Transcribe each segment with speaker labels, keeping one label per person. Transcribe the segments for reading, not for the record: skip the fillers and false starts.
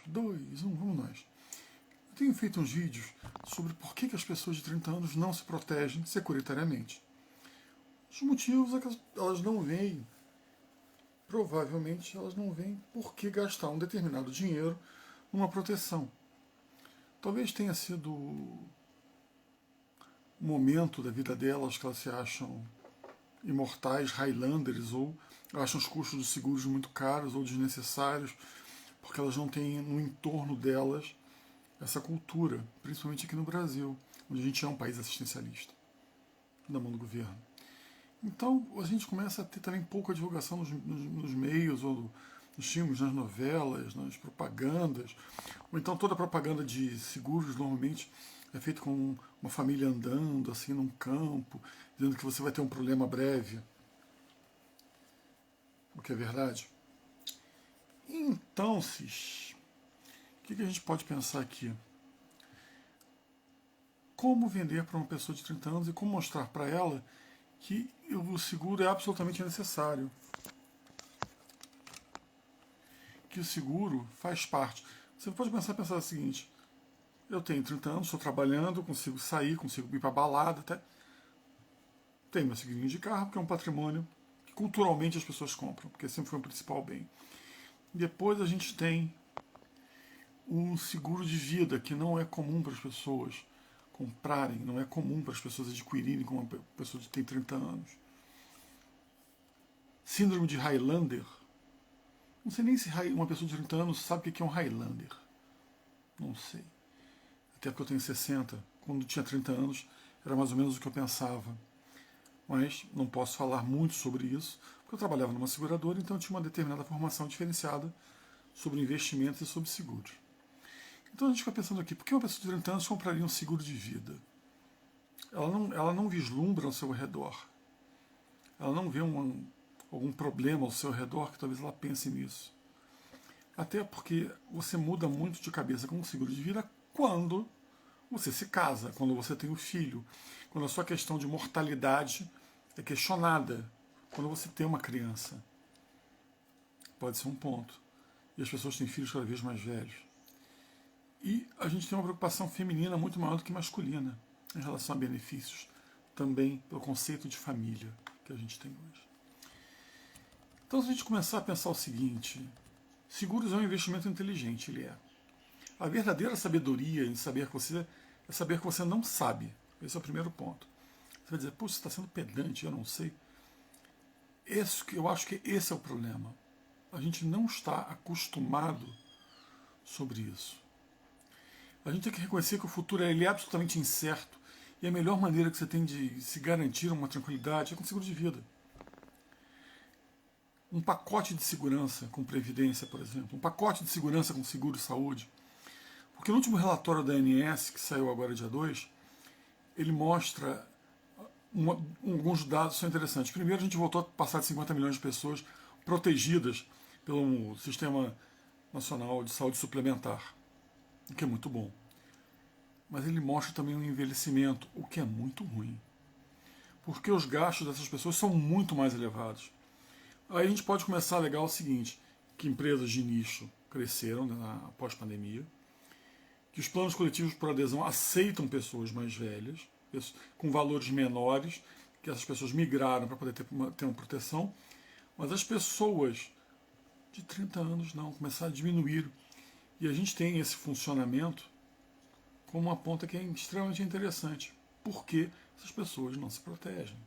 Speaker 1: 2, 1, vamos nós. Eu tenho feito uns vídeos sobre por que as pessoas de 30 anos não se protegem securitariamente. Os motivos é que elas não veem, provavelmente elas não veem por que gastar um determinado dinheiro numa proteção. Talvez tenha sido o momento da vida delas que elas se acham imortais, Highlanders, ou acham os custos dos seguros muito caros ou desnecessários, porque elas não têm no entorno delas essa cultura, principalmente aqui no Brasil, onde a gente é um país assistencialista, na mão do governo. Então a gente começa a ter também pouca divulgação nos meios, ou nos filmes, nas novelas, nas propagandas, ou então toda a propaganda de seguros normalmente é feita com uma família andando assim num campo, dizendo que você vai ter um problema breve, o que é verdade. Então, Cis, o que a gente pode pensar aqui? Como vender para uma pessoa de 30 anos e como mostrar para ela que o seguro é absolutamente necessário. Que o seguro faz parte. Você pode pensar o seguinte: eu tenho 30 anos, estou trabalhando, consigo sair, consigo ir para balada, até. Tenho meu segurinho de carro, porque é um patrimônio que culturalmente as pessoas compram, porque sempre foi um principal bem. Depois a gente tem um seguro de vida, que não é comum para as pessoas comprarem, não é comum para as pessoas adquirirem como uma pessoa que tem 30 anos. Síndrome de Highlander. Não sei nem se uma pessoa de 30 anos sabe o que é um Highlander. Não sei. Até porque eu tenho 60. Quando tinha 30 anos, era mais ou menos o que eu pensava. Mas não posso falar muito sobre isso, porque eu trabalhava numa seguradora, então eu tinha uma determinada formação diferenciada sobre investimentos e sobre seguros. Então a gente fica pensando aqui, por que uma pessoa de 30 anos compraria um seguro de vida? Ela não vislumbra ao seu redor. Ela não vê algum problema ao seu redor que talvez ela pense nisso. Até porque você muda muito de cabeça com um seguro de vida quando você se casa, quando você tem um filho, quando a sua questão de mortalidade é questionada, quando você tem uma criança. Pode ser um ponto. E as pessoas têm filhos cada vez mais velhos. E a gente tem uma preocupação feminina muito maior do que masculina em relação a benefícios, também pelo conceito de família que a gente tem hoje. Então, se a gente começar a pensar o seguinte: seguros é um investimento inteligente, ele é. A verdadeira sabedoria em saber que você é saber que você não sabe. Esse é o primeiro ponto. Você vai dizer, pô, você está sendo pedante, eu não sei. Eu acho que esse é o problema. A gente não está acostumado sobre isso. A gente tem que reconhecer que o futuro ele é absolutamente incerto e a melhor maneira que você tem de se garantir uma tranquilidade é com seguro de vida. Um pacote de segurança com previdência, por exemplo, um pacote de segurança com seguro de saúde. Porque no último relatório da ANS, que saiu agora dia 2, ele mostra alguns dados que são interessantes. Primeiro, a gente voltou a passar de 50 milhões de pessoas protegidas pelo Sistema Nacional de Saúde Suplementar, o que é muito bom. Mas ele mostra também um envelhecimento, o que é muito ruim. Porque os gastos dessas pessoas são muito mais elevados. Aí a gente pode começar a alegar o seguinte, que empresas de nicho cresceram na pós-pandemia, que os planos coletivos por adesão aceitam pessoas mais velhas, com valores menores, que essas pessoas migraram para poder ter uma proteção, mas as pessoas de 30 anos não, começaram a diminuir. E a gente tem esse funcionamento como uma ponta que é extremamente interessante. Por que essas pessoas não se protegem?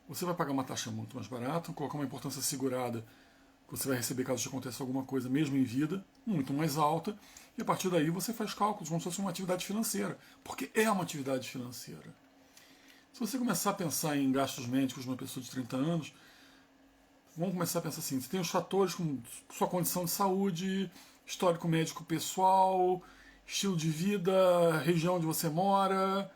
Speaker 1: Você vai pagar uma taxa muito mais barata, colocar uma importância segurada que você vai receber caso te aconteça alguma coisa, mesmo em vida, muito mais alta, e a partir daí você faz cálculos como se fosse uma atividade financeira, porque é uma atividade financeira. Se você começar a pensar em gastos médicos de uma pessoa de 30 anos, vamos começar a pensar assim, você tem os fatores como sua condição de saúde, histórico médico pessoal, estilo de vida, região onde você mora,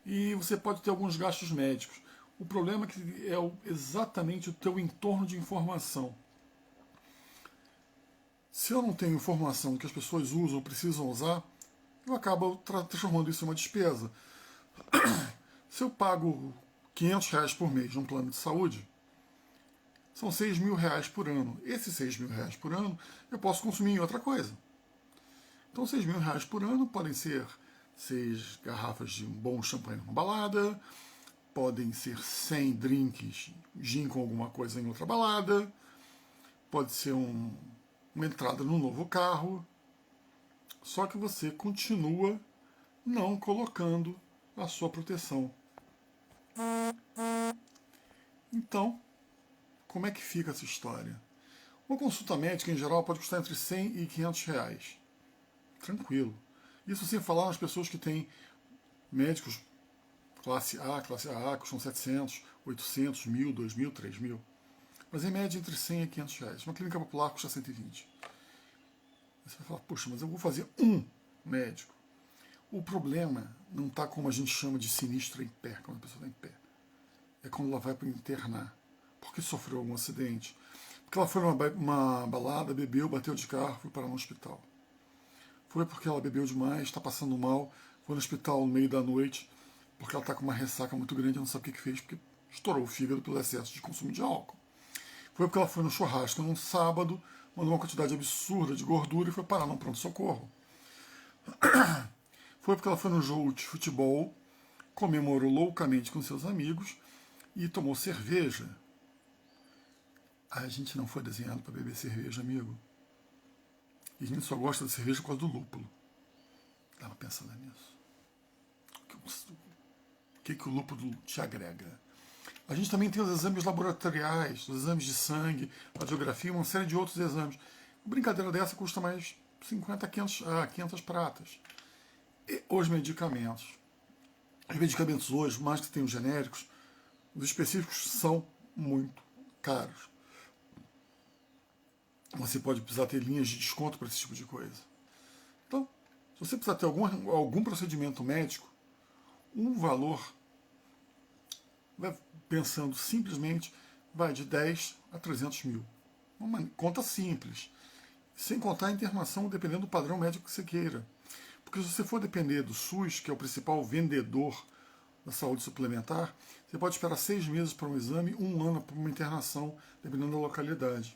Speaker 1: e você pode ter alguns gastos médicos. O problema é que é exatamente o teu entorno de informação. Se eu não tenho informação que as pessoas usam ou precisam usar, eu acabo transformando isso em uma despesa. Se eu pago R$ 500 por mês num plano de saúde, são 6 mil reais por ano. Esses 6 mil reais por ano eu posso consumir em outra coisa. Então 6 mil reais por ano podem ser 6 garrafas de um bom champanhe numa balada, podem ser 100 drinks, gin com alguma coisa em outra balada, pode ser uma entrada num novo carro, só que você continua não colocando a sua proteção. Então, como é que fica essa história? Uma consulta médica, em geral, pode custar entre 100 e 500 reais. Tranquilo. Isso sem falar nas pessoas que têm médicos classe A, custam 700, 800, 1.000, 2.000, 3.000. Mas em média entre 100 e 500 reais. Uma clínica popular custa 120. Você vai falar, poxa, mas eu vou fazer um médico. O problema não está como a gente chama de sinistro em pé, quando a pessoa está em pé. É quando ela vai para internar. Porque sofreu algum acidente. Porque ela foi numa balada, bebeu, bateu de carro, foi parar no hospital. Foi porque ela bebeu demais, está passando mal, foi no hospital no meio da noite, porque ela está com uma ressaca muito grande, não sabe o que fez, porque estourou o fígado pelo excesso de consumo de álcool. Foi porque ela foi no churrasco num sábado, mandou uma quantidade absurda de gordura e foi parar num pronto-socorro. Foi porque ela foi no jogo de futebol, comemorou loucamente com seus amigos e tomou cerveja. A gente não foi desenhado para beber cerveja, amigo. E a gente só gosta de cerveja por causa do lúpulo. Estava pensando nisso. O que o lúpulo te agrega? A gente também tem os exames laboratoriais, os exames de sangue, radiografia, uma série de outros exames. Uma brincadeira dessa custa mais 50 a 500 pratas. E os medicamentos. Os medicamentos hoje, mais que tem os genéricos, os específicos são muito caros. Você pode precisar ter linhas de desconto para esse tipo de coisa. Então, se você precisar ter algum procedimento médico, um valor, pensando simplesmente, vai de 10 a 300 mil. Uma conta simples. Sem contar a internação, dependendo do padrão médico que você queira. Porque se você for depender do SUS, que é o principal vendedor da saúde suplementar, você pode esperar 6 meses para um exame, 1 ano para uma internação, dependendo da localidade.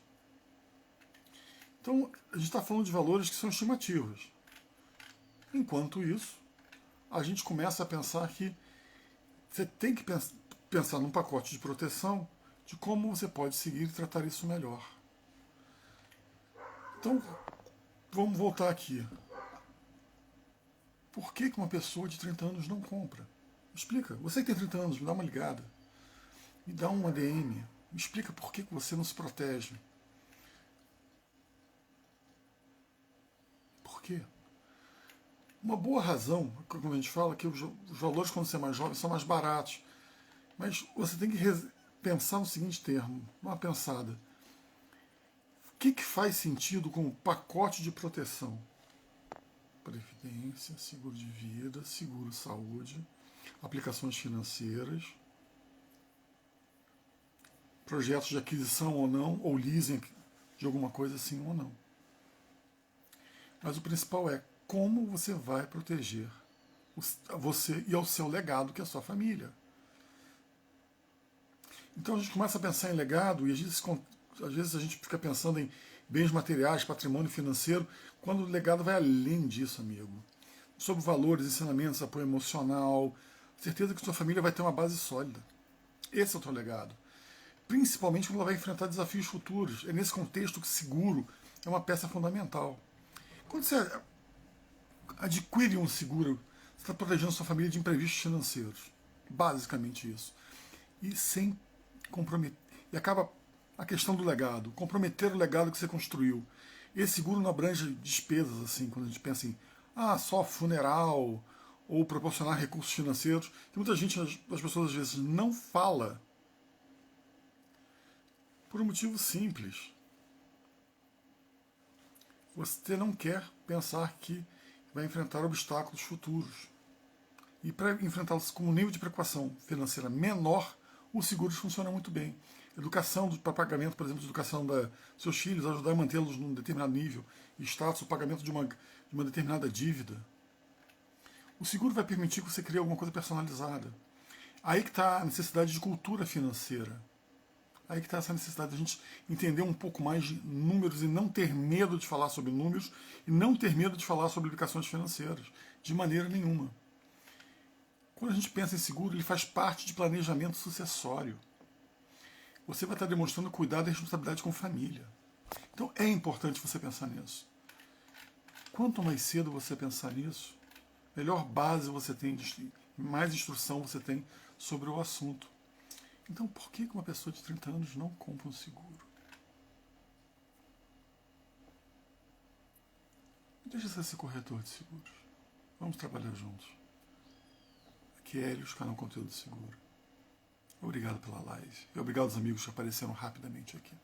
Speaker 1: Então, a gente está falando de valores que são estimativas. Enquanto isso, a gente começa a pensar que você tem que pensar num pacote de proteção de como você pode seguir e tratar isso melhor. Então, vamos voltar aqui. Por que uma pessoa de 30 anos não compra? Me explica. Você que tem 30 anos, me dá uma ligada. Me dá um ADM. Me explica por que você não se protege. Por quê? Uma boa razão, quando a gente fala que os valores quando você é mais jovem são mais baratos. Mas você tem que pensar no seguinte termo, uma pensada. O que faz sentido com o pacote de proteção? Previdência, seguro de vida, seguro saúde, aplicações financeiras, projetos de aquisição ou não, ou leasing de alguma coisa sim ou não. Mas o principal é como você vai proteger você e ao seu legado, que é a sua família. Então a gente começa a pensar em legado e às vezes a gente fica pensando em bens materiais, patrimônio financeiro, quando o legado vai além disso, amigo. Sobre valores, ensinamentos, apoio emocional, certeza que sua família vai ter uma base sólida. Esse é o teu legado. Principalmente quando ela vai enfrentar desafios futuros. É nesse contexto que seguro é uma peça fundamental. Quando você adquire um seguro, você está protegendo sua família de imprevistos financeiros. Basicamente isso. E sem comprometer. E acaba a questão do legado. Comprometer o legado que você construiu. Esse seguro não abrange despesas, assim, quando a gente pensa em só funeral ou proporcionar recursos financeiros, que muita gente, as pessoas às vezes não fala por um motivo simples. Você não quer pensar que vai enfrentar obstáculos futuros. E para enfrentá-los com um nível de preocupação financeira menor, os seguros funcionam muito bem. Educação para pagamento, por exemplo, de educação dos seus filhos, ajudar a mantê-los num determinado nível, status, o pagamento de uma determinada dívida. O seguro vai permitir que você crie alguma coisa personalizada. Aí que está a necessidade de cultura financeira. Aí que está essa necessidade de a gente entender um pouco mais de números e não ter medo de falar sobre números e não ter medo de falar sobre implicações financeiras, de maneira nenhuma. Quando a gente pensa em seguro, ele faz parte de planejamento sucessório. Você vai estar demonstrando cuidado e responsabilidade com família. Então é importante você pensar nisso. Quanto mais cedo você pensar nisso, melhor base você tem, mais instrução você tem sobre o assunto. Então, por que uma pessoa de 30 anos não compra um seguro? Deixa de ser corretor de seguros. Vamos trabalhar juntos. Aqui é Helios, canal Conteúdo Seguro. Obrigado pela live. E obrigado aos amigos que apareceram rapidamente aqui.